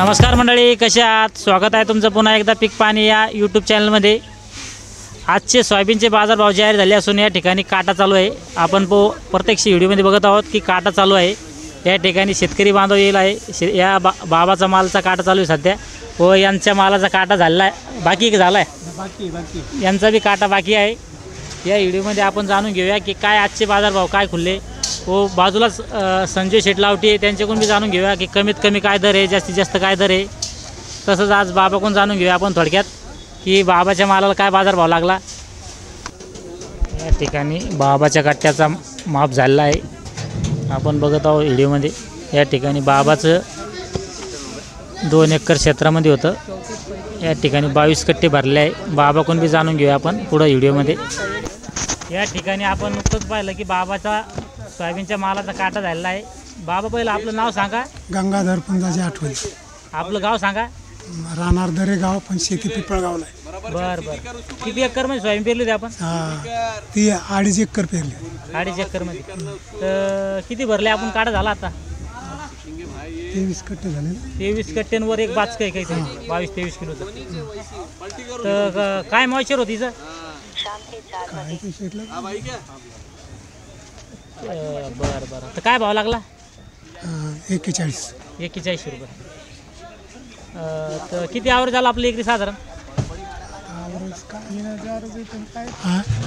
नमस्कार मंडळी, कशा आहात? स्वागत आहे तुमचं पुन्हा एकदा पीक पाणी या यूट्यूब चॅनलमध्ये। आजचे सोयाबीनचे बाजारभाव जाहीर झाले असून या ठिकाणी काटा चालू आहे। आपण प्रत्यक्ष व्हिडिओमध्ये बघत आहोत की काटा चालू आहे। या ठिकाणी शेतकरी बांधव येईल आहे। या बाबाचा मालचा काटा चालू आहे सध्या व यांच्या मालाचा काटा झाला आहे, बाकी झाला आहे, यांचा बी काटा बाकी आहे। या व्हिडिओमध्ये आपण जाणून घेऊया की काय आजचे बाजारभाव काय खुलले व बाजूलाच संजय शेठ लावटी आहे त्यांच्याकडून बी जाणून घेऊया की कमीत कमी काय दर आहे, जास्तीत जास्त काय दर आहे। तसंच आज बाबाकडून जाणून घेऊया आपण थोडक्यात की बाबाच्या मालाला काय बाजारभाव लागला। या ठिकाणी बाबाच्या कट्ट्याचा माप झालेला आहे, आपण बघत आहोत व्हिडिओमध्ये। या ठिकाणी बाबाचं 2 एकर क्षेत्रामध्ये होतं। या ठिकाणी 22 कट्टे भरले आहे। बाबाकडून बी जाणून घेऊया आपण पुढं व्हिडिओमध्ये। या ठिकाणी आपण नुकतंच पाहिलं की बाबाचा सोयाबीनच्या मालाचा काटा झालेला आहे। बाबा पहिलं आपलं नाव सांगा। गंगाधर पंजाची आठवण। आपलं गाव सांगा। राहणार दरेगाव, पण शेती पिपळगावला आहे। बरं बरं, किती एकर मध्ये सोयाबीन पेरली होती आपण? ती 2.5 एकर पेरली। 2.5 एकर मध्ये तर किती भरले आपण? काटा झाला आता 23 कट्टे झाले। 23 कट्ट्यांवर एक बाचक आहे काहीतरी 22-23 किलोचं। तर काय मॉइश्चर होती तिचं? बरं बरं, तर काय भाव लागला? 41 रुपये। तर किती आवरेज झालं आपलं एकरी साधारण?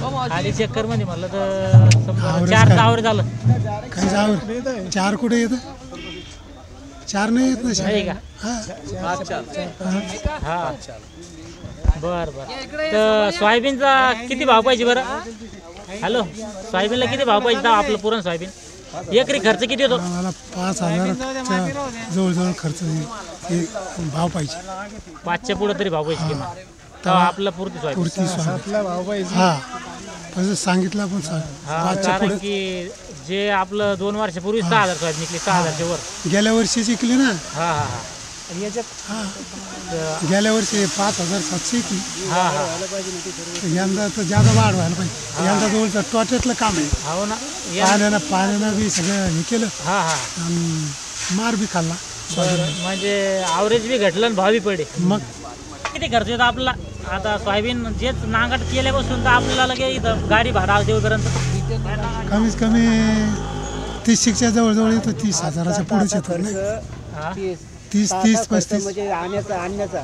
2.5 एकर मध्ये म्हणलं तर समजा 4 आवरेज झालं। काय 4 कुठे येतं? 4 नाही येत नाही का? हां बरं बरं। तर सोयाबीनचा किती भाव पाहिजे बरं? हॅलो, सोयाबीनला किती भाव पाहिजे आपलं पुरण सोयाबीन? एकरी खर्च किती होतो? मला 5,000च्या जवळजवळ खर्च भाव पाहिजे। 5च्या पुढे तरी भाव पाहिजे किंवा तर आपलं पुरती सोयाबीन भाव पाहिजे। हा पण सांगितलं पण कारण की जे आपलं 2 वर्षापूर्वी 6,000 सोयाबीन निघली, 6,000च्या वर गेल्या वर्षी विकली ना। हां हां हां, गेल्या वर्षी 5,700 की। हां हां, यंदा तर जादा वाढ व्हायला पाहिजे। यंदा जवळचं टोटॅतलं काम आहे। हो ना, पाण्यानं बी सगळं हे केलं। हां हां, मार बी खाल्ला। म्हणजे आवरेज बी घटलं आणि भाव बी पडे। मग किती खर्च येतो आपला आता सोयाबीन जेच नांगट केल्यापासून तर आपल्याला लगे इथं गाडी भाडा देऊपर्यंत कमीत कमी 30च्या जवळजवळ येतो। 30,000च्या पुढेच येतो नाही। 30-35 म्हणजे आणण्याचा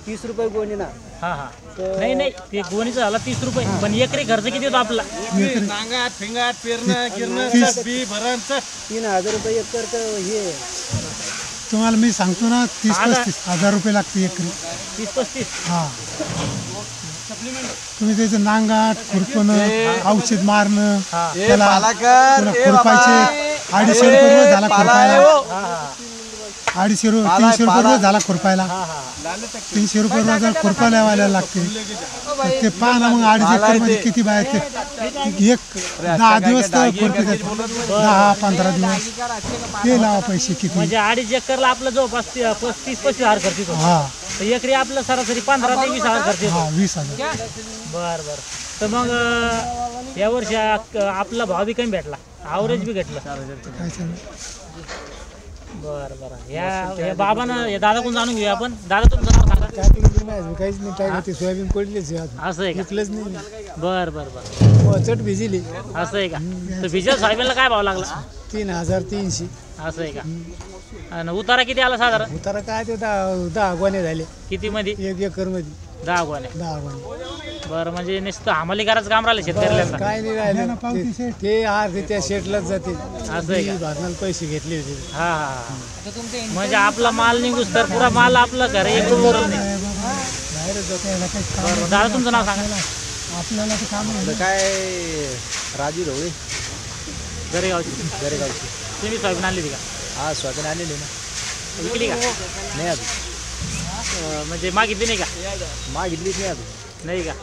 30 रुपये गोणी ना। हां हां, नाही ते गोणीचं झाला 30 रुपये, पण एकरी खर्च किती येतो आपला? 3,000 रुपये एकर। तर हे तुम्हाला मी सांगतो ना, 30-35 हजार रुपये लागते एकरी। 30-35? हां, तुम्ही त्याचं नांगाट खुरपणं, औषध मारणं, त्याला खुरपायचे 250 रुपये रोज झाला खुरपायला। 250 300 रुपये रोज झाला खुरपायला। 300 रुपये रोज खुरपायला व्हायला लागते। ते पहा ना मग 2.5 एकर मध्ये किती बाय ते 10 दिवस तर खुरपे देतात, 10-15 दिवस ते लावा पैसे किती। म्हणजे 2.5 एकरला आपलं जवळपास 35-35 हजार खर्च येतो। हां, तर एकरी आपलं सरासरी 15 ते 20 हजार खर्च येतो। 20,000। बरं बरं, तर मग यावर्षी आपला भाव बी कमी भेटला, आवरेज बी घटलं। काय चालू? बरं बरं, या बाबानं या दादा कोण जाणून घेऊया आपण। दादा तुमचं नाव सांगा। काहीच नाही, काय होते सोयाबीन पडलीच असं आहे का? विकलंच नाही। बरं बरं बरं, चट भिजली। असं आहे का? तर भिजल सोयाबीनला काय भाव लागला? 3,300। असं आहे का? आणि उतारा किती आला साधारण? उतारा काय ते 10 गोणे झाले। किती मध्ये? 1 एकर मध्ये 10 गोण्या। 10 गोणे। बरं, म्हणजे नुसतं हमाली करायचं काम राहिलं शेतकऱ्याला? काय नाही राहिलं ते त्या शेटलाच जाते। असं आहे का? भाजनाला पैसे घेतले होते। हां हां, म्हणजे आपला माल निघूस तर पुरा माल आपलं घर एक उरत नाही। बरं, दादा तुमचं नाव सांगा। आपल्याला तर काम आहे काय राजू ढवळे, दरेगावची। तुम्ही सोयाबीन आणली होती का? हा सोयाबीन आणलेली ना। विकली का? नाही अजून, म्हणजे मागितली नाही का? मागितलीच नाही अजून। नाही का?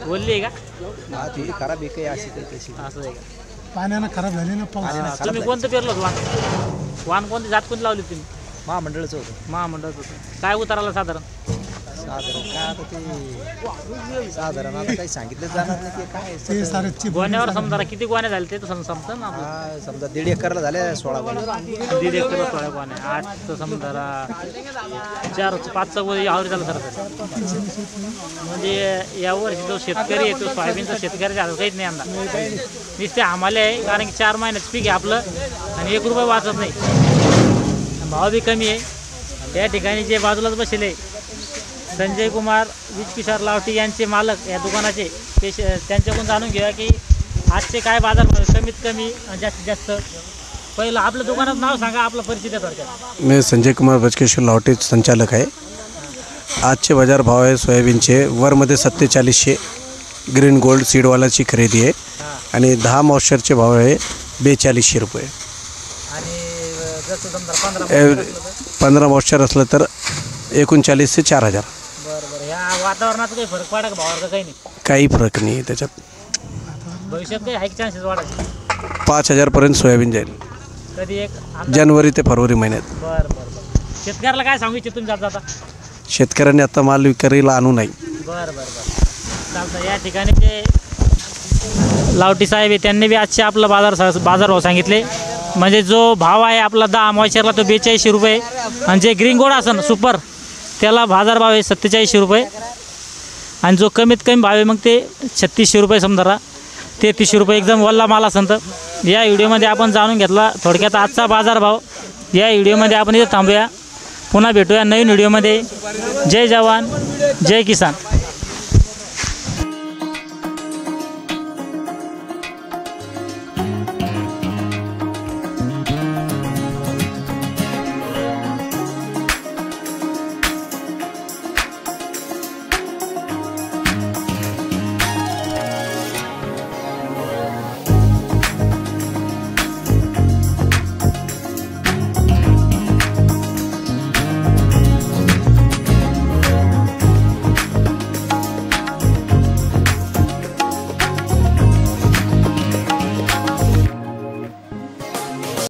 बोलली आहे का? हा, ती खराब आहे काही अशी काही कशी। असं आहे का? पाण्यानं खराब झाले ना पाऊस। तुम्ही कोणतं पेरलं होतं वाण कोणती जात कोणती लावली तुम्ही? महामंडळाचं होतं। महामंडळाचं होतं। काय उताराला साधारण? साधारण काय आता ते साधारण आता काही सांगितलं जाणार नाही ते काय ते सारे गोण्यावर समजा किती गोण्या झाले ते तर समजतं ना आपलं. हा, समजा 1.5 एकरला झाले 16 गोण्या. 1.5 एकर 16 गोण्या 8 तर समजा 4 5चा गोळी आवडी झालं सर. म्हणजे यावर्षी जो शेतकरी आहे तो सोयाबीनचा शेतकऱ्याच्या हातात काहीच नाही यंदा. नुसते आम्हाला आहे कारण की 4 महिन्याचं पीक आहे आपलं आणि 1 रुपया वाचत नाही. भाव बी कमी आहे. त्या ठिकाणी जे बाजूलाच बसले संजय कुमार विजकिशोर लावटी यांचे मालक या दुकानाचे ते त्यांच्याकडून जाणून घेऊया की आजचे काय बाजार कमीत कमी आणि जास्तीत जास्त. पहिलं आपलं दुकानाचं नाव सांगा, आपला परिचित आहे थोडक्यात. मी संजय कुमार विजकिशोर लावटी संचालक आहे. आजचे बाजार भाव आहे सोयाबीनचे वरमध्ये 4700 ग्रीन गोल्ड सीडवालाची खरेदी आहे आणि 10 मॉइश्चरचे भाव आहे 4200 रुपये. आणि जसं समजा 15 मॉइश्चर असलं तर 39 ते 4000. बरं ह्या वातावरणाचा काही फरक पडा का भावावर का काही नाही? काही फरक नाही त्याच्यात. भविष्यात काही हाईक चान्सेस वाढायचे 5000पर्यंत सोयाबीन जाईल कधी एक जानेवारी ते फरवरी महिन्यात. बरं शेतकऱ्याला काय सांगू इच्छित तुम्ही जाता? शेतकऱ्यांनी आता माल विक्रीला आणू नये. बरं चालतं. या ठिकाणी जे लावटी साहेब आहे त्यांनी बी आजचे आपलं बाजारभाव सांगितले. म्हणजे जो भाव आहे आपला 10 मॉइश्चरला तो 4200 रुपये आणि जे ग्रीन गोल्ड असेल सुपर त्याला बाजारभाव आहे 4700 रुपये आणि जो कमीत कमी भाव आहे मग ते 3600 रुपये समजा 3300 रुपये एकदम वल्ला माल असेल तर. या व्हिडिओमध्ये आपण जाणून घेतला थोडक्यात आजचा बाजारभाव. या व्हिडिओमध्ये आपण इथे थांबूया. पुन्हा भेटूया नवीन व्हिडिओमध्ये. जय जवान जय किसान.